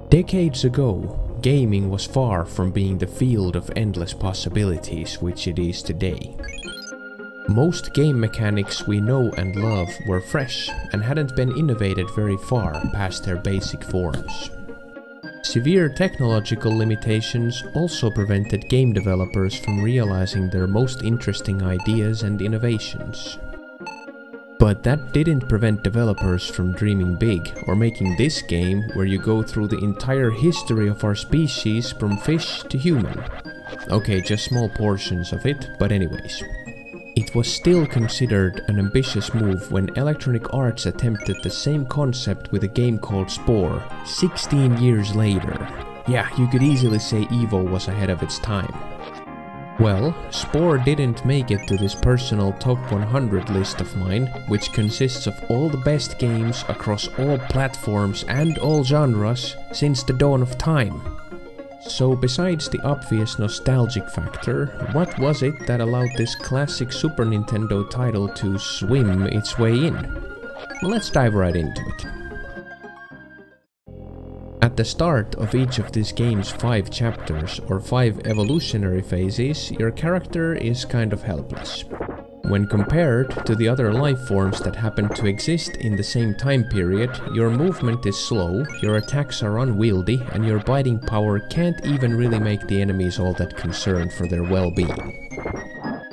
Decades ago, gaming was far from being the field of endless possibilities which it is today. Most game mechanics we know and love were fresh and hadn't been innovated very far past their basic forms. Severe technological limitations also prevented game developers from realizing their most interesting ideas and innovations. But that didn't prevent developers from dreaming big or making this game where you go through the entire history of our species from fish to human. Okay, just small portions of it, but anyways. It was still considered an ambitious move when Electronic Arts attempted the same concept with a game called Spore 16 years later. Yeah, you could easily say Evo was ahead of its time. Well, Spore didn't make it to this personal top 100 list of mine, which consists of all the best games across all platforms and all genres since the dawn of time. So besides the obvious nostalgic factor, what was it that allowed this classic Super Nintendo title to swim its way in? Well, let's dive right into it. At the start of each of this game's 5 chapters or 5 evolutionary phases, your character is kind of helpless. When compared to the other life forms that happen to exist in the same time period, your movement is slow, your attacks are unwieldy, and your biting power can't even really make the enemies all that concerned for their well-being.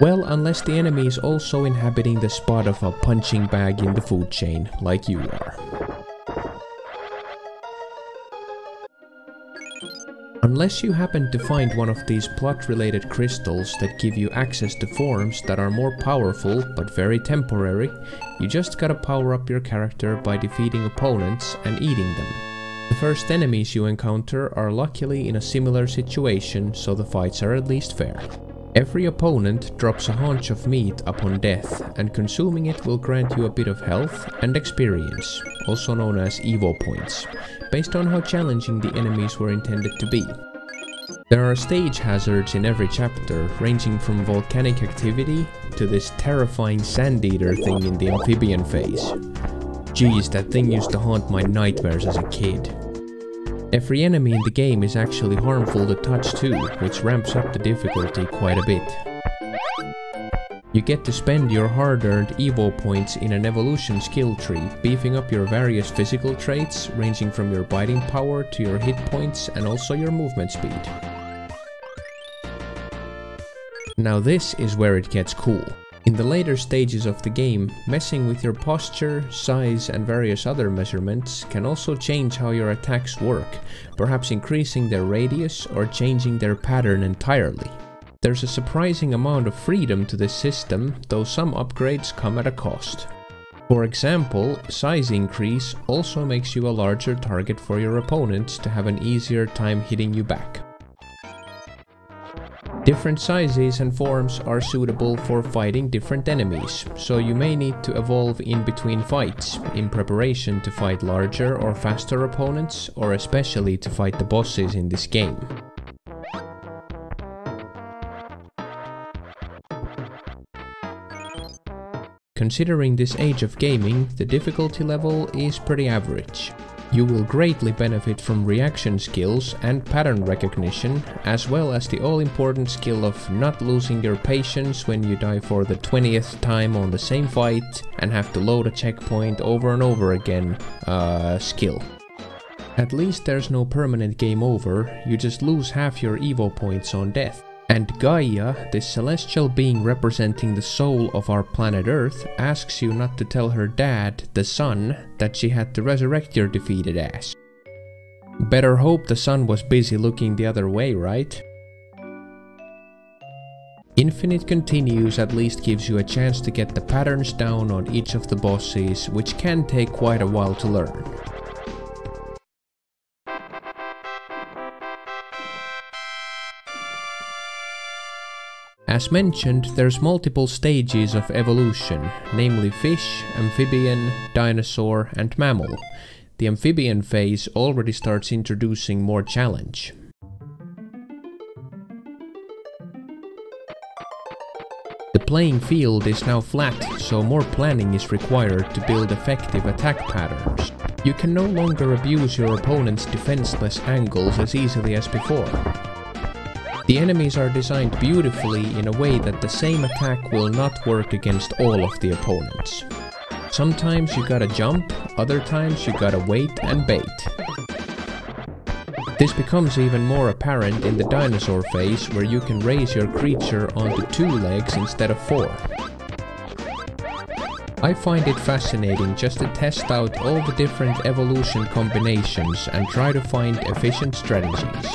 Well, unless the enemy is also inhabiting the spot of a punching bag in the food chain, like you are. Unless you happen to find one of these plot-related crystals that give you access to forms that are more powerful but very temporary, you just gotta power up your character by defeating opponents and eating them. The first enemies you encounter are luckily in a similar situation, so the fights are at least fair. Every opponent drops a haunch of meat upon death, and consuming it will grant you a bit of health and experience, also known as Evo points, based on how challenging the enemies were intended to be. There are stage hazards in every chapter, ranging from volcanic activity to this terrifying sand eater thing in the amphibian phase. Geez, that thing used to haunt my nightmares as a kid. Every enemy in the game is actually harmful to touch too, which ramps up the difficulty quite a bit. You get to spend your hard-earned Evo points in an evolution skill tree, beefing up your various physical traits, ranging from your biting power to your hit points and also your movement speed. Now this is where it gets cool. In the later stages of the game, messing with your posture, size and various other measurements can also change how your attacks work, perhaps increasing their radius or changing their pattern entirely. There's a surprising amount of freedom to this system, though some upgrades come at a cost. For example, size increase also makes you a larger target for your opponents to have an easier time hitting you back. Different sizes and forms are suitable for fighting different enemies, so you may need to evolve in between fights, in preparation to fight larger or faster opponents, or especially to fight the bosses in this game. Considering this age of gaming, the difficulty level is pretty average. You will greatly benefit from reaction skills and pattern recognition, as well as the all-important skill of not losing your patience when you die for the 20th time on the same fight and have to load a checkpoint over and over again, skill. At least there's no permanent game over, you just lose half your Evo points on death. And Gaia, this celestial being representing the soul of our planet Earth, asks you not to tell her dad, the sun, that she had to resurrect your defeated ass. Better hope the sun was busy looking the other way, right? Infinite Continues at least gives you a chance to get the patterns down on each of the bosses, which can take quite a while to learn. As mentioned, there's multiple stages of evolution, namely fish, amphibian, dinosaur and mammal. The amphibian phase already starts introducing more challenge. The playing field is now flat, so more planning is required to build effective attack patterns. You can no longer abuse your opponent's defenseless angles as easily as before. The enemies are designed beautifully in a way that the same attack will not work against all of the opponents. Sometimes you gotta jump, other times you gotta wait and bait. This becomes even more apparent in the dinosaur phase, where you can raise your creature onto 2 legs instead of 4. I find it fascinating just to test out all the different evolution combinations and try to find efficient strategies.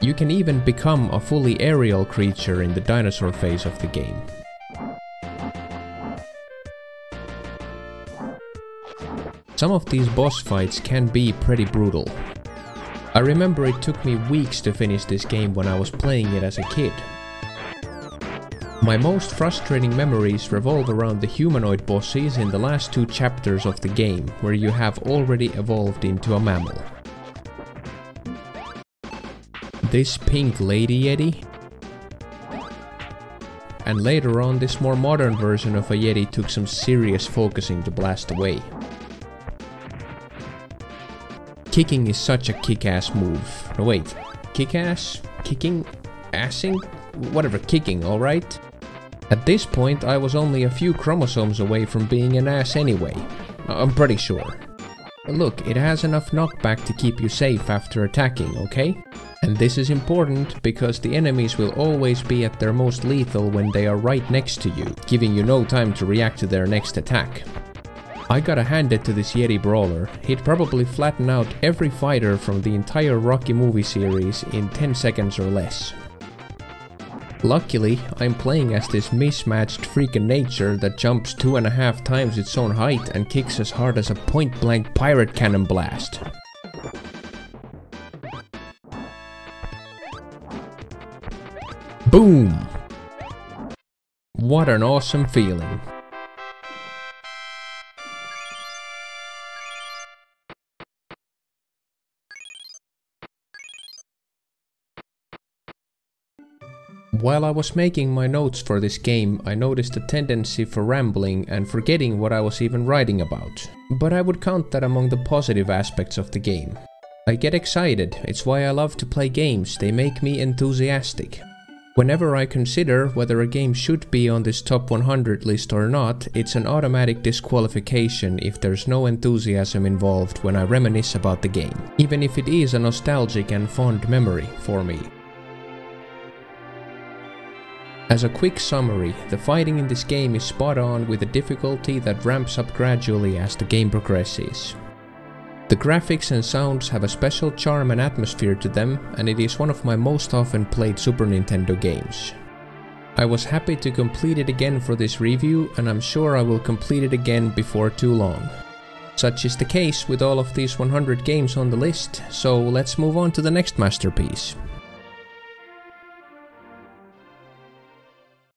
You can even become a fully aerial creature in the dinosaur phase of the game. Some of these boss fights can be pretty brutal. I remember it took me weeks to finish this game when I was playing it as a kid. My most frustrating memories revolve around the humanoid bosses in the last 2 chapters of the game, where you have already evolved into a mammal. This pink lady Yeti, and later on this more modern version of a Yeti took some serious focusing to blast away. Kicking is such a kick-ass move. No wait, kick-ass? Kicking? Assing? Whatever, kicking, alright? At this point I was only a few chromosomes away from being an ass anyway. I'm pretty sure. Look, it has enough knockback to keep you safe after attacking, okay? And this is important because the enemies will always be at their most lethal when they are right next to you, giving you no time to react to their next attack. I gotta hand it to this Yeti brawler, he'd probably flatten out every fighter from the entire Rocky movie series in 10 seconds or less. Luckily, I'm playing as this mismatched freak in nature that jumps 2.5 times its own height and kicks as hard as a point-blank pirate cannon blast. Boom! What an awesome feeling. While I was making my notes for this game, I noticed a tendency for rambling and forgetting what I was even writing about. But I would count that among the positive aspects of the game. I get excited, it's why I love to play games, they make me enthusiastic. Whenever I consider whether a game should be on this top 100 list or not, it's an automatic disqualification if there's no enthusiasm involved when I reminisce about the game, even if it is a nostalgic and fond memory for me. As a quick summary, the fighting in this game is spot on with a difficulty that ramps up gradually as the game progresses. The graphics and sounds have a special charm and atmosphere to them, and it is one of my most often played Super Nintendo games. I was happy to complete it again for this review, and I'm sure I will complete it again before too long. Such is the case with all of these 100 games on the list, so let's move on to the next masterpiece.